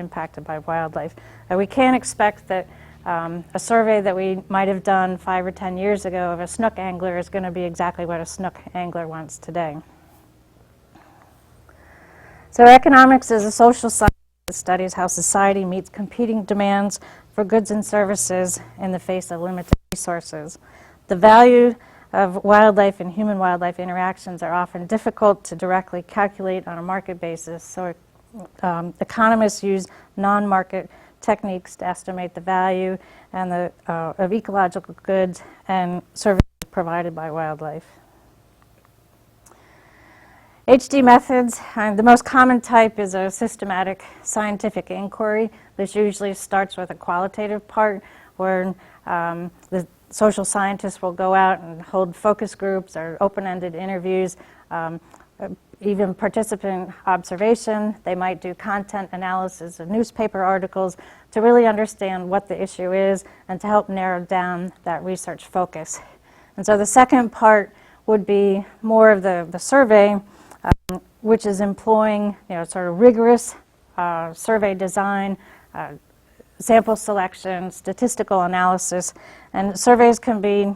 impacted by wildlife. We can't expect that a survey that we might have done 5 or 10 years ago of a snook angler is going to be exactly what a snook angler wants today. So economics is a social science that studies how society meets competing demands for goods and services in the face of limited resources. The value of wildlife and human-wildlife interactions are often difficult to directly calculate on a market basis, so economists use non-market techniques to estimate the value and of ecological goods and services provided by wildlife. HD methods, the most common type is a systematic scientific inquiry. This usually starts with a qualitative part where the social scientists will go out and hold focus groups or open-ended interviews, even participant observation. They might do content analysis of newspaper articles to really understand what the issue is and to help narrow down that research focus. And so the second part would be more of the survey, which is employing sort of rigorous survey design, sample selection, statistical analysis, and surveys can be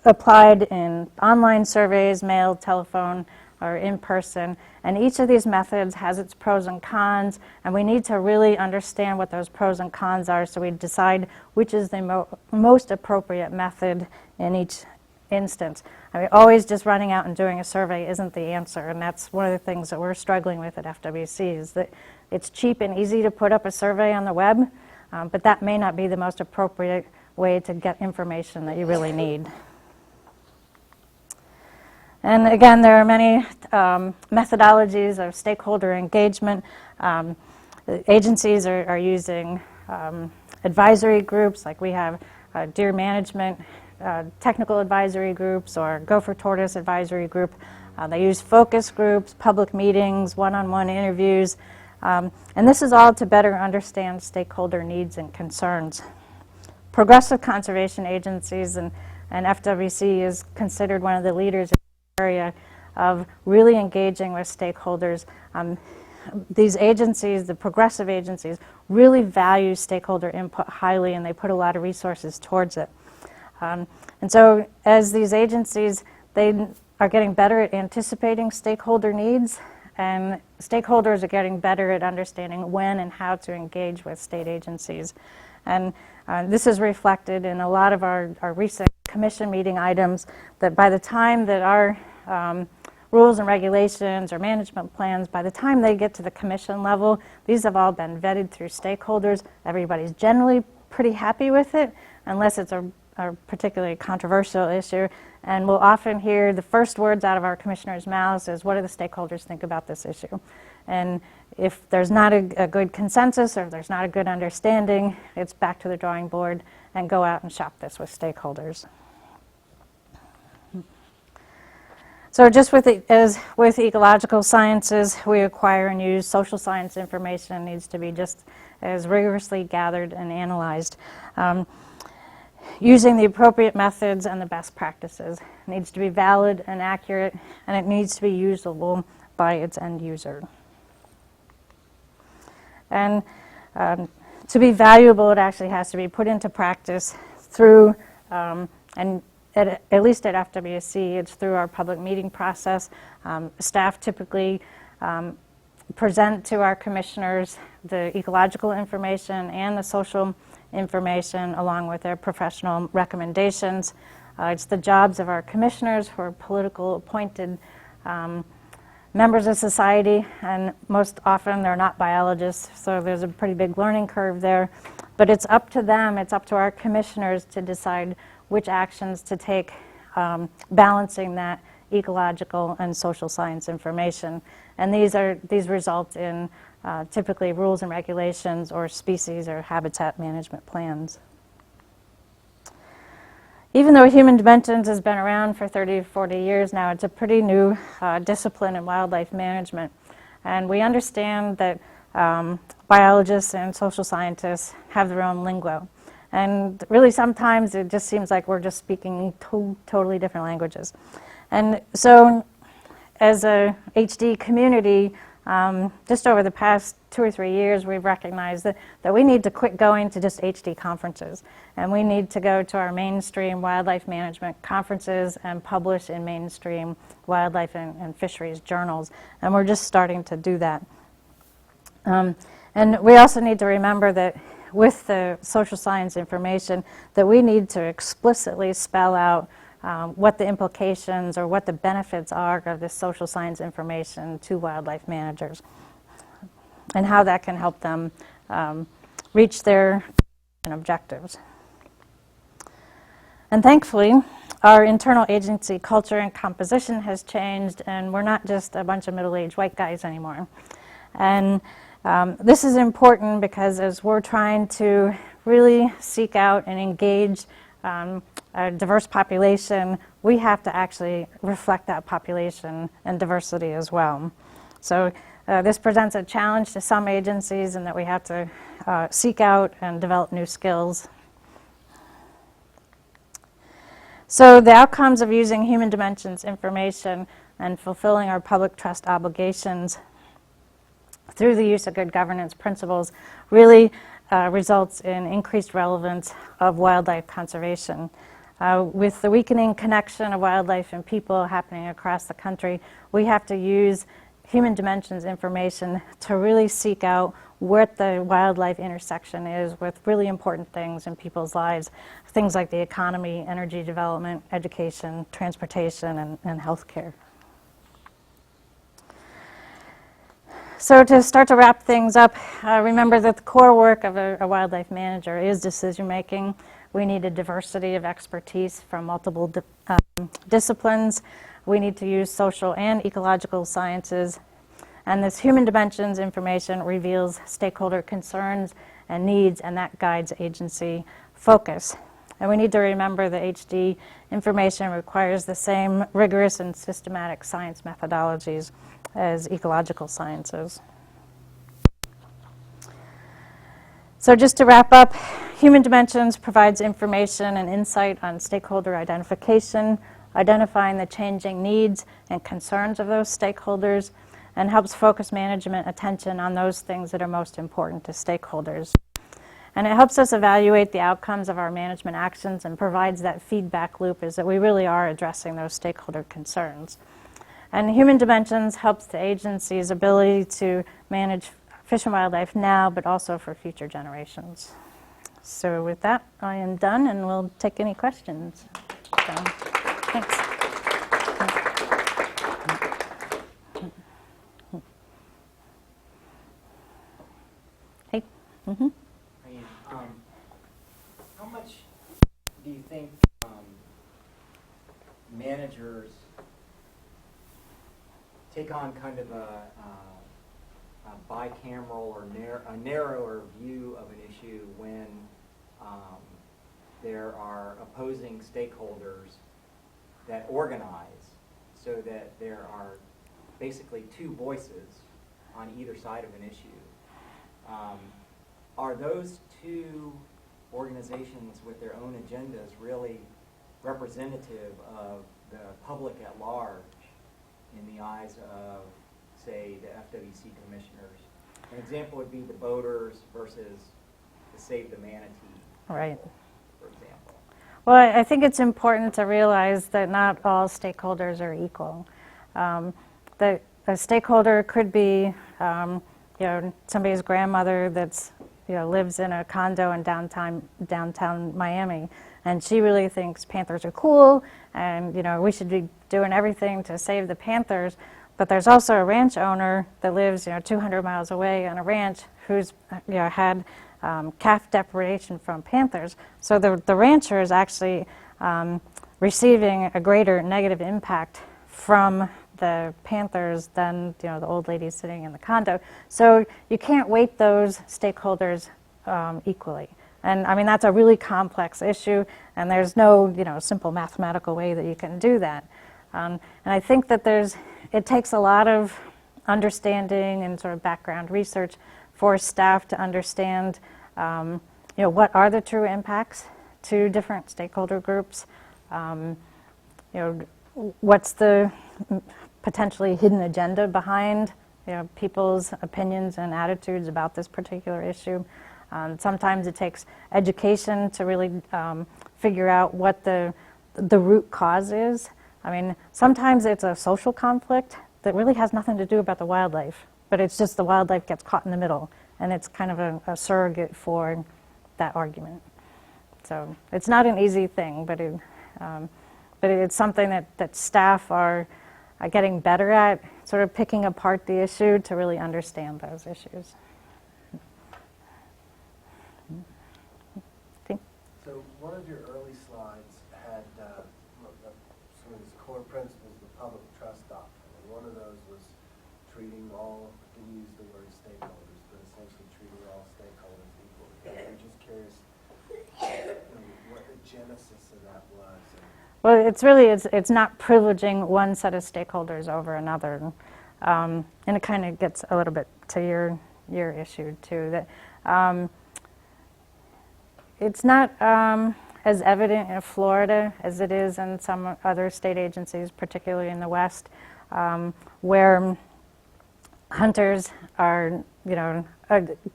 applied in online surveys, mail, telephone, or in person. And each of these methods has its pros and cons, and we need to really understand what those pros and cons are so we decide which is the most appropriate method in each instance. I mean, always just running out and doing a survey isn't the answer, and that's one of the things that we're struggling with at FWC is that it's cheap and easy to put up a survey on the web, but that may not be the most appropriate way to get information that you really need. And again, there are many methodologies of stakeholder engagement. Agencies are using advisory groups, like we have deer management technical advisory groups or gopher tortoise advisory group. They use focus groups, public meetings, one-on-one interviews, and this is all to better understand stakeholder needs and concerns. Progressive conservation agencies and FWC is considered one of the leaders in the area of really engaging with stakeholders. These agencies, the progressive agencies, really value stakeholder input highly, and they put a lot of resources towards it. And so as these agencies, they are getting better at anticipating stakeholder needs, and stakeholders are getting better at understanding when and how to engage with state agencies. And this is reflected in a lot of our recent commission meeting items, that by the time that our rules and regulations or management plans, by the time they get to the commission level, these have all been vetted through stakeholders. Everybody's generally pretty happy with it, unless it's a particularly controversial issue, and we'll often hear the first words out of our commissioners' mouths is, what do the stakeholders think about this issue? And if there's not a good consensus, or if there's not a good understanding, it's back to the drawing board and go out and shop this with stakeholders. So just as with ecological sciences, we acquire and use social science information. It needs to be just as rigorously gathered and analyzed. Using the appropriate methods and the best practices. It needs to be valid and accurate, and it needs to be usable by its end user. And to be valuable, it actually has to be put into practice through, and at least at FWC, it's through our public meeting process. Staff typically present to our commissioners the ecological information and the social information along with their professional recommendations. It's the jobs of our commissioners, who are political appointed members of society, and most often they're not biologists, so there's a pretty big learning curve there. But it's up to them, it's up to our commissioners to decide which actions to take, balancing that ecological and social science information. And these result in typically rules and regulations or species or habitat management plans. Even though human dimensions has been around for 30 to 40 years now, it's a pretty new discipline in wildlife management. And we understand that biologists and social scientists have their own lingo. And really sometimes it just seems like we're just speaking totally different languages. And so as a HD community, just over the past 2 or 3 years, we've recognized that we need to quit going to just HD conferences, and we need to go to our mainstream wildlife management conferences and publish in mainstream wildlife and fisheries journals, and we're just starting to do that. And we also need to remember that with the social science information, that we need to explicitly spell out what the implications or what the benefits are of this social science information to wildlife managers, and how that can help them reach their objectives. And thankfully, our internal agency culture and composition has changed, and we're not just a bunch of middle-aged white guys anymore. And this is important because as we're trying to really seek out and engage a diverse population, we have to actually reflect that population and diversity as well. So this presents a challenge to some agencies in that we have to seek out and develop new skills. So the outcomes of using human dimensions information and fulfilling our public trust obligations through the use of good governance principles really results in increased relevance of wildlife conservation. With the weakening connection of wildlife and people happening across the country, we have to use human dimensions information to really seek out what the wildlife intersection is with really important things in people's lives, things like the economy, energy development, education, transportation, and healthcare. So to start to wrap things up, remember that the core work of a wildlife manager is decision making. We need a diversity of expertise from multiple disciplines. We need to use social and ecological sciences. And this human dimensions information reveals stakeholder concerns and needs, and that guides agency focus. And we need to remember that HD information requires the same rigorous and systematic science methodologies as ecological sciences. So just to wrap up, human dimensions provides information and insight on stakeholder identification, identifying the changing needs and concerns of those stakeholders, and helps focus management attention on those things that are most important to stakeholders. And it helps us evaluate the outcomes of our management actions and provides that feedback loop is that we really are addressing those stakeholder concerns. And human dimensions helps the agency's ability to manage fish and wildlife now, but also for future generations. So with that, I am done, and we'll take any questions. So, thanks. Hey. Mm-hmm. How much do you think managers take on kind of a bicameral or a narrower view of an issue when there are opposing stakeholders that organize so that there are basically two voices on either side of an issue? Are those two organizations with their own agendas really representative of the public at large in the eyes of, say, the FWC commissioners? An example would be the boaters versus the Save the Manatee, Right. for example. Well, I think it's important to realize that not all stakeholders are equal. That a stakeholder could be, somebody's grandmother that's, lives in a condo in downtown Miami, and she really thinks panthers are cool, and we should be doing everything to save the panthers. But there's also a ranch owner that lives, 200 miles away on a ranch who's, had calf depredation from panthers. So the rancher is actually receiving a greater negative impact from the panthers than the old lady sitting in the condo. So you can't weight those stakeholders equally. And I mean, that's a really complex issue, and there's no simple mathematical way that you can do that. And I think that it takes a lot of understanding and sort of background research for staff to understand what are the true impacts to different stakeholder groups. What's the potentially hidden agenda behind people's opinions and attitudes about this particular issue. Sometimes it takes education to really figure out what the root cause is. I mean, sometimes it's a social conflict that really has nothing to do about the wildlife, but it's just the wildlife gets caught in the middle, and it's kind of a surrogate for that argument. So it's not an easy thing, but it's something that staff are getting better at, sort of picking apart the issue to really understand those issues. So one of your early slides had some of these core principles of the public trust doctrine, and one of those was treating all, I didn't use the word stakeholders, but essentially treating all stakeholders equally. I'm just curious what the genesis of that was. Well, it's not privileging one set of stakeholders over another, and it kind of gets a little bit to your issue too. That it's not as evident in Florida as it is in some other state agencies, particularly in the West, where hunters are,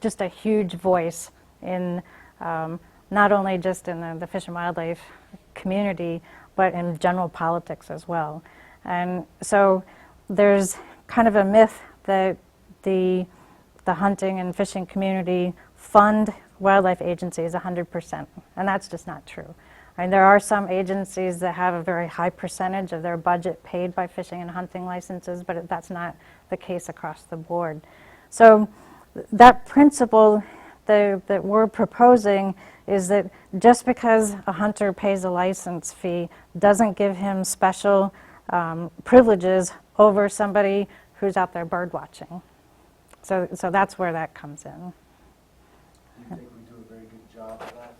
just a huge voice in not only just in the fish and wildlife community, but in general politics as well. And so there's kind of a myth that the hunting and fishing community fund wildlife agencies 100%, and that's just not true. I mean, there are some agencies that have a very high percentage of their budget paid by fishing and hunting licenses, but that's not the case across the board. So that principle that we're proposing is that just because a hunter pays a license fee doesn't give him special privileges over somebody who's out there bird watching. So that's where that comes in. Do you think we do a very good job of that?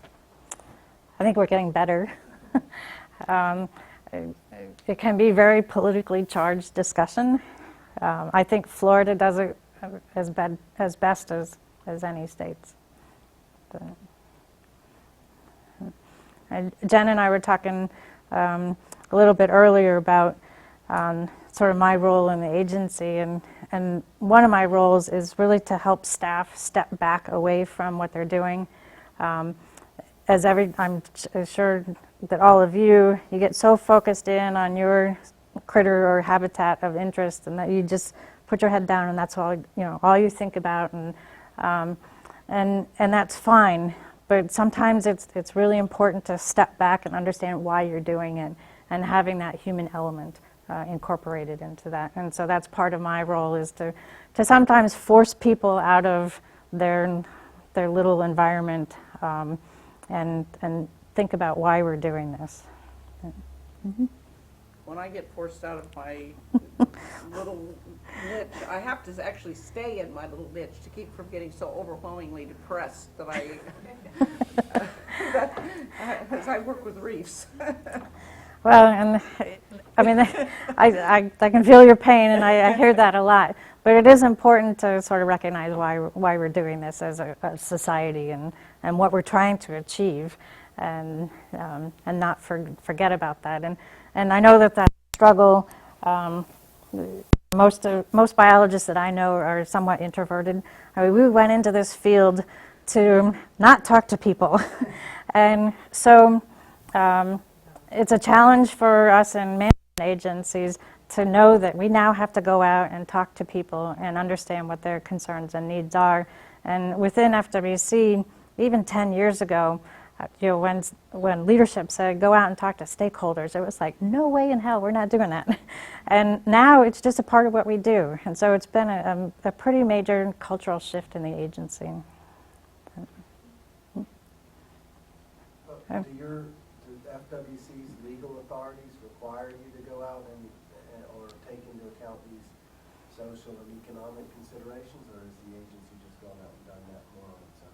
I think we're getting better. It can be very politically charged discussion. I think Florida does it as best as any states. But, and Jen and I were talking a little bit earlier about sort of my role in the agency, and one of my roles is really to help staff step back away from what they're doing. I'm sure that all of you get so focused in on your critter or habitat of interest, and that you just put your head down, and that's all you think about, and that's fine. But sometimes it's really important to step back and understand why you're doing it, and having that human element incorporated into that. And so that's part of my role, is to sometimes force people out of their little environment and think about why we're doing this. Mm-hmm. When I get forced out of my little niche, I have to actually stay in my little niche to keep from getting so overwhelmingly depressed that as I work with reefs. Well, and I mean, I can feel your pain, and I hear that a lot. But it is important to sort of recognize why we're doing this as a society, and what we're trying to achieve, and not forget about that. And I know that struggle. Most biologists that I know are somewhat introverted. I mean, we went into this field to not talk to people, and so it's a challenge for us in management agencies to know that we now have to go out and talk to people and understand what their concerns and needs are. And within FWC, even 10 years ago, when leadership said, go out and talk to stakeholders, it was like, no way in hell, we're not doing that. And now it's just a part of what we do. And so it's been a pretty major cultural shift in the agency. Do FWC's legal authorities require you to go out or take into account these social and economic considerations, or has the agency just gone out and done that more on its own?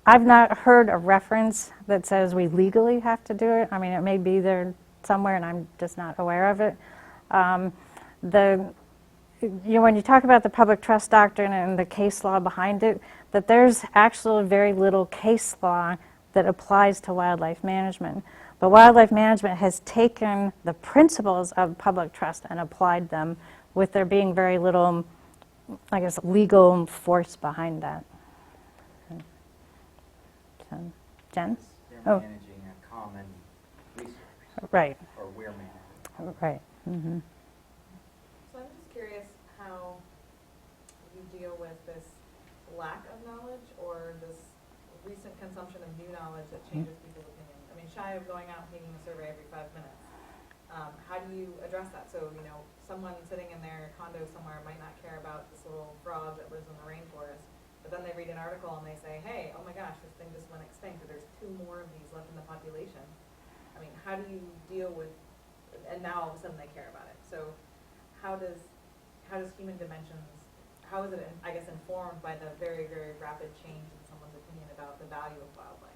I've not heard a reference that says we legally have to do it. I mean, it may be there somewhere, and I'm just not aware of it. When you talk about the public trust doctrine and the case law behind it, that there's actually very little case law that applies to wildlife management. But wildlife management has taken the principles of public trust and applied them, with there being very little I guess, legal force behind that. So, Jen? They're Oh. managing a common resource, Right, or we're managing. right. Mm-hmm. So I'm just curious how you deal with this lack of knowledge or this recent consumption of new knowledge that changes people's opinion. I mean, shy of going out and taking a survey every 5 minutes. How do you address that? So, you know, someone sitting in their condo somewhere might not care about this little frog that lives in the rainforest, but then they read an article and they say, hey, oh my gosh, this thing just went extinct, or there's 2 more of these left in the population. I mean, how do you deal with, and now all of a sudden they care about it. So how does human dimensions, how is it, I guess, informed by the very, very rapid change in someone's opinion about the value of wildlife?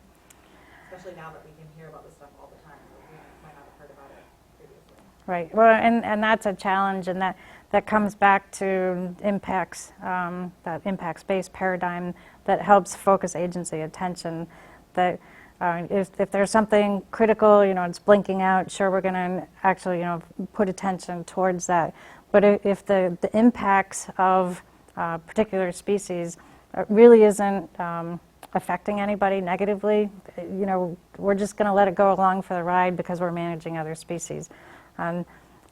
Especially now that we can hear about this stuff all the time, but we might not have heard about it previously. Right. Well, and that's a challenge, and that comes back to impacts, that impacts-based paradigm that helps focus agency attention. That if there's something critical, you know, it's blinking out, sure, we're going to actually, you know, put attention towards that. But if the impacts of particular species really isn't affecting anybody negatively, you know, we're just going to let it go along for the ride because we're managing other species. And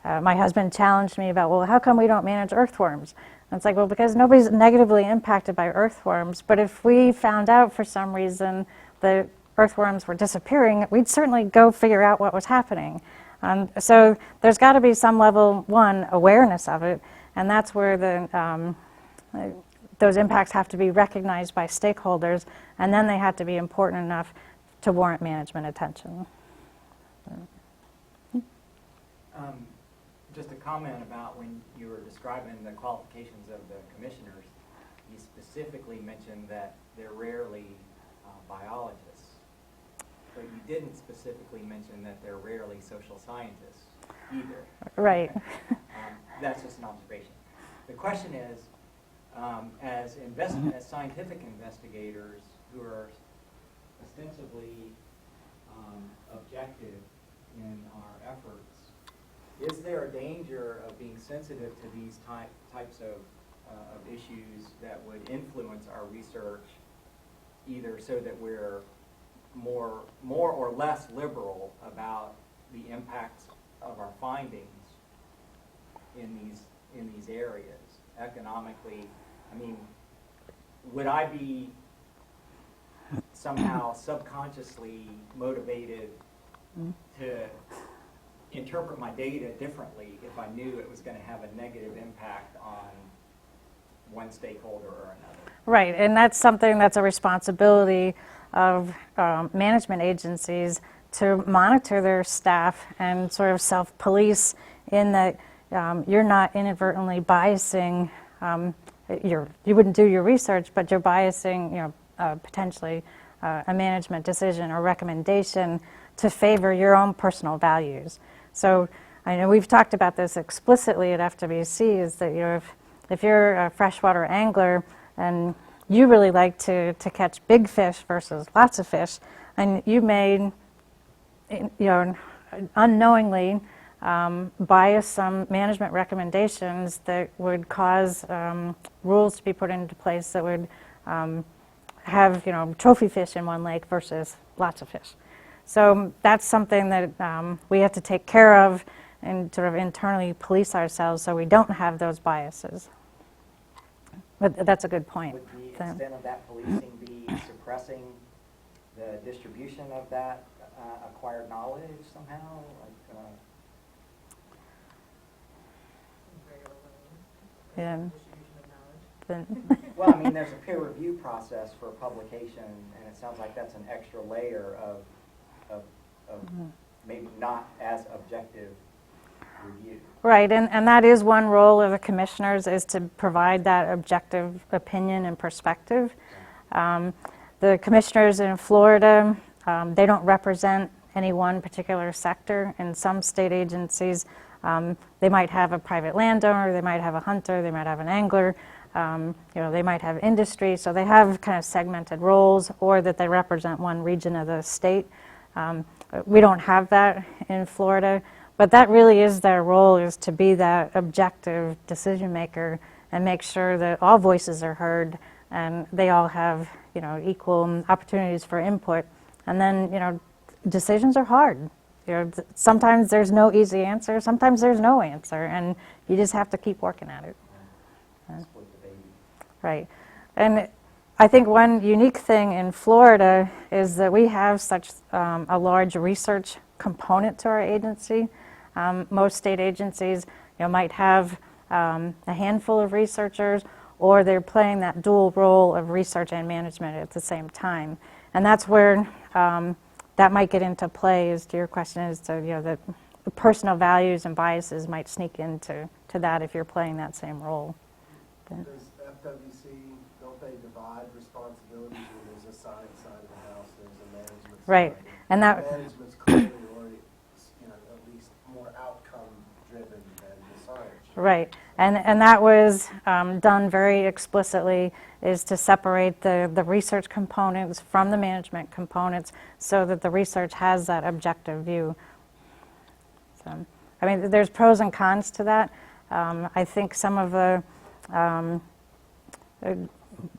my husband challenged me about, well, how come we don't manage earthworms? And it's like, well, because nobody's negatively impacted by earthworms. But if we found out for some reason that earthworms were disappearing, we'd certainly go figure out what was happening. So there's got to be some level, one, awareness of it, and that's where those impacts have to be recognized by stakeholders, and then they have to be important enough to warrant management attention. Just a comment about when you were describing the qualifications of the commissioners, you specifically mentioned that they're rarely biologists, but you didn't specifically mention that they're rarely social scientists either. Right. That's just an observation. The question is, as scientific investigators who are ostensibly objective in our efforts, is there a danger of being sensitive to these types of issues that would influence our research, either so that we're more or less liberal about the impacts of our findings in these areas economically? I mean, would I be somehow subconsciously motivated to interpret my data differently if I knew it was going to have a negative impact on one stakeholder or another? Right, and that's something that's a responsibility of management agencies to monitor their staff and sort of self-police in that you're not inadvertently biasing, you wouldn't do your research, but you're biasing, you know, potentially a management decision or recommendation to favor your own personal values. So I know we've talked about this explicitly at FWC, is that, you know, if you're a freshwater angler and you really like to catch big fish versus lots of fish, and you may, you know, unknowingly bias some management recommendations that would cause rules to be put into place that would have, you know, trophy fish in one lake versus lots of fish. So that's something that we have to take care of and sort of internally police ourselves so we don't have those biases. But that's a good point. Would the extent of that policing be suppressing the distribution of that acquired knowledge somehow? Like, Yeah. Distribution of knowledge. well, I mean, there's a peer review process for publication, and it sounds like that's an extra layer of maybe not as objective review. Right, and that is one role of the commissioners, is to provide that objective opinion and perspective. The commissioners in Florida, they don't represent any one particular sector. In some state agencies, they might have a private landowner, they might have a hunter, they might have an angler, you know, they might have industry, so they have kind of segmented roles, or that they represent one region of the state. We don't have that in Florida, but that really is their role, is to be that objective decision maker and make sure that all voices are heard and they all have, equal opportunities for input. And then, decisions are hard. Sometimes there's no easy answer, sometimes there's no answer, and you just have to keep working at it. Split the baby. Right. And I think one unique thing in Florida is that we have such a large research component to our agency. Most state agencies, might have a handful of researchers, or they're playing that dual role of research and management at the same time. And that's where that might get into play, as to your question, is to, the personal values and biases might sneak into that if you're playing that same role. Does FWC, don't they divide responsibilities when there's a science side of the house, there's a management side? Right. And that, Management's clearly already, at least more outcome driven than the science. right. And that was done very explicitly, is to separate the research components from the management components so that the research has that objective view. So, I mean, there's pros and cons to that. I think some of the,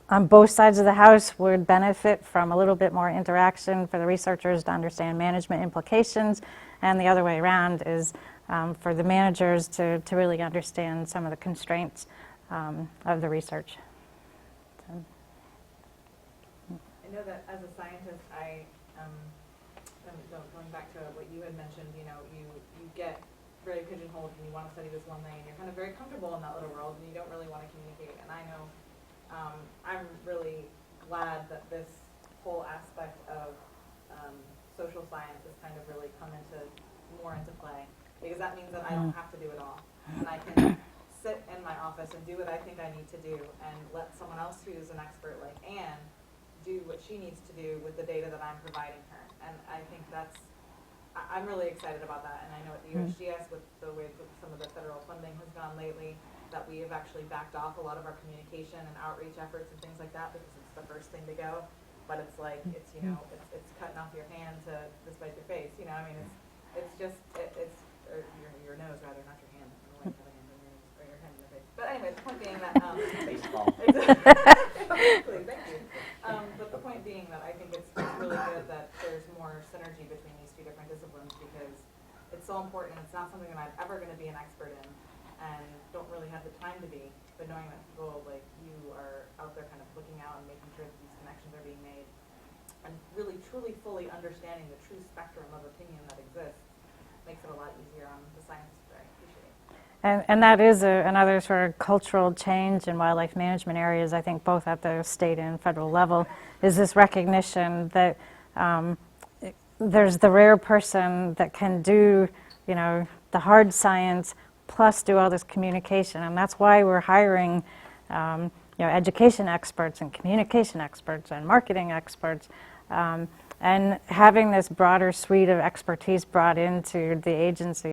on both sides of the house, would benefit from a little bit more interaction for the researchers to understand management implications, and the other way around is for the managers to really understand some of the constraints of the research. So. I know that as a scientist, going back to what you had mentioned, you get very pigeonholed and you want to study this one thing, and you're kind of very comfortable in that little world, and you don't really want to communicate. And I know I'm really glad that this whole aspect of social science has kind of really come more into play, because that means that I don't have to do it all, and I can sit in my office and do what I think I need to do, and let someone else who's an expert like Anne do what she needs to do with the data that I'm providing her. And I think I'm really excited about that, and I know at the USGS, with the way that some of the federal funding has gone lately, that we have actually backed off a lot of our communication and outreach efforts and things like that, because it's the first thing to go. But it's like, it's cutting off your hand to spite your face. I mean, it's just or your nose rather, not your hand. I don't like having a hand in your nose or your hand in your face. But anyway, the point being that Baseball. Exactly, thank you. But the point being that I think it's really good that there's more synergy between these two different disciplines, because it's so important. It's not something that I'm ever going to be an expert in, and don't really have the time to be. But knowing that people like you are out there kind of looking out and making sure that these connections are being made, and really, truly, fully understanding the true spectrum of opinion that exists, makes it a lot easier on the science that I appreciate. And that is another sort of cultural change in wildlife management areas, I think, both at the state and federal level, is this recognition that there's the rare person that can do, the hard science plus do all this communication. And that's why we're hiring, education experts and communication experts and marketing experts, and having this broader suite of expertise brought into the agency